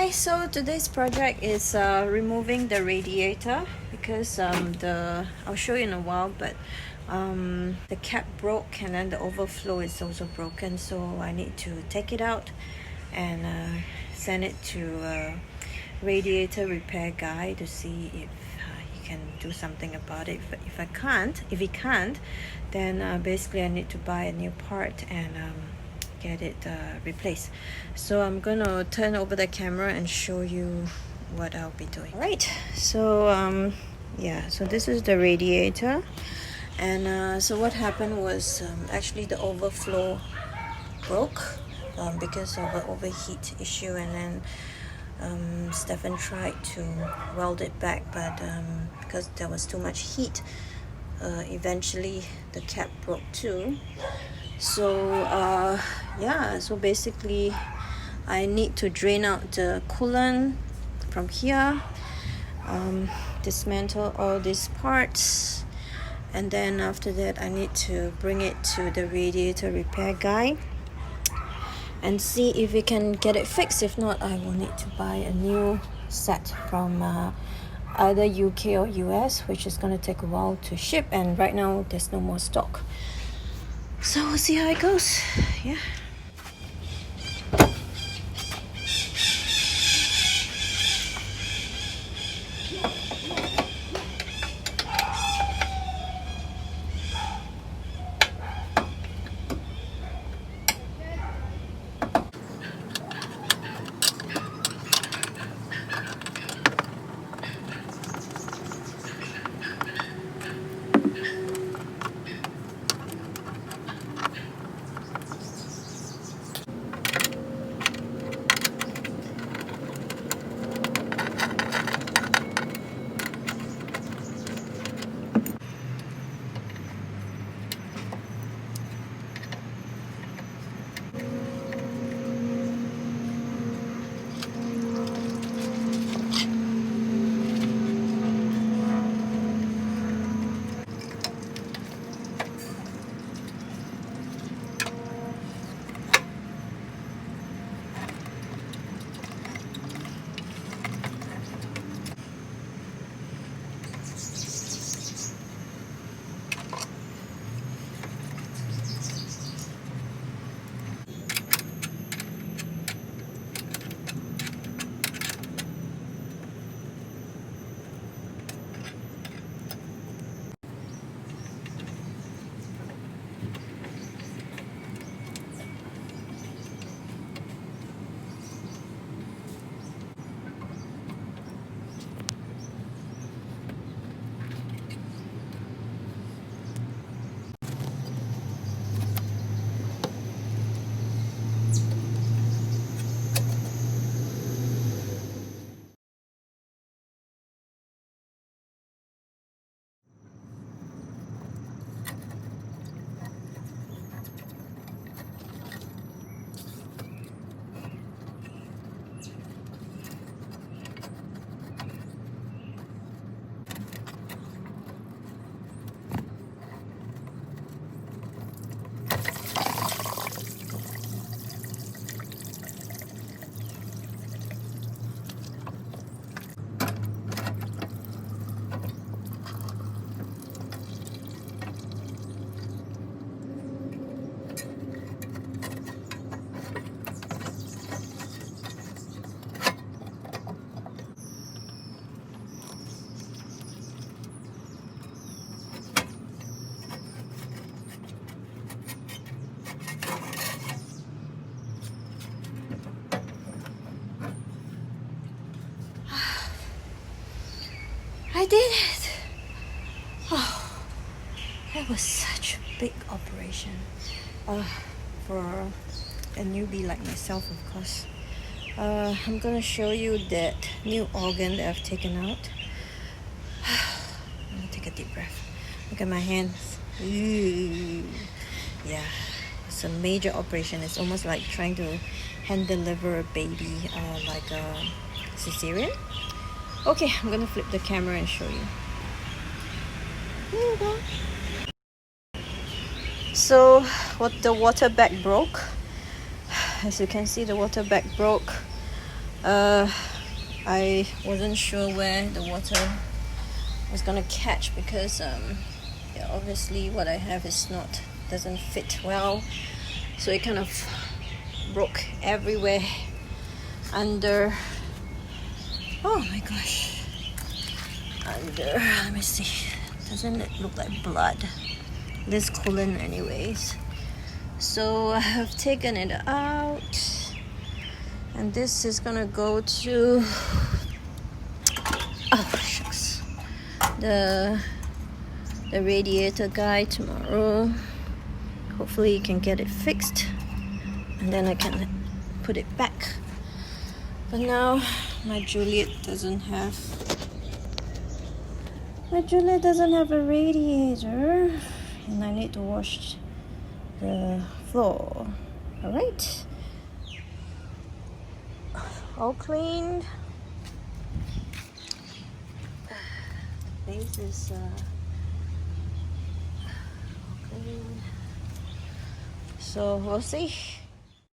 Hi, so today's project is removing the radiator because I'll show you in a while, but the cap broke and then the overflow is also broken, so I need to take it out and send it to a radiator repair guy to see if he can do something about it. If he can't, then basically I need to buy a new part and get it replaced. So I'm gonna turn over the camera and show you what I'll be doing. Alright, so yeah, so this is the radiator, and so what happened was actually the overflow broke because of an overheat issue, and then Stefan tried to weld it back, but because there was too much heat, eventually the cap broke too. So yeah, so basically I need to drain out the coolant from here, dismantle all these parts, and then after that I need to bring it to the radiator repair guy and see if we can get it fixed. If not, I will need to buy a new set from either UK or US, which is going to take a while to ship, and right now there's no more stock. So we'll see how it goes. Yeah. I did it! Oh, that was such a big operation. For a newbie like myself, of course. I'm gonna show you that new organ that I've taken out. I'm gonna take a deep breath. Look at my hands. Ooh. Yeah, it's a major operation. It's almost like trying to hand deliver a baby, like a cesarean. Okay, I'm gonna flip the camera and show you. Here you go. So, the water bag broke. As you can see, the water bag broke. I wasn't sure where the water was gonna catch because yeah, obviously what I have is not doesn't fit well, so it kind of broke everywhere under. Oh my gosh, under, let me see, doesn't it look like blood? This coolant anyways. So I have taken it out, and this is gonna go to, oh shucks, the radiator guy tomorrow. Hopefully he can get it fixed, and then I can put it back. But now my Juliet doesn't have a radiator, and I need to wash the floor. All right, all cleaned. The base is all clean. So we'll see.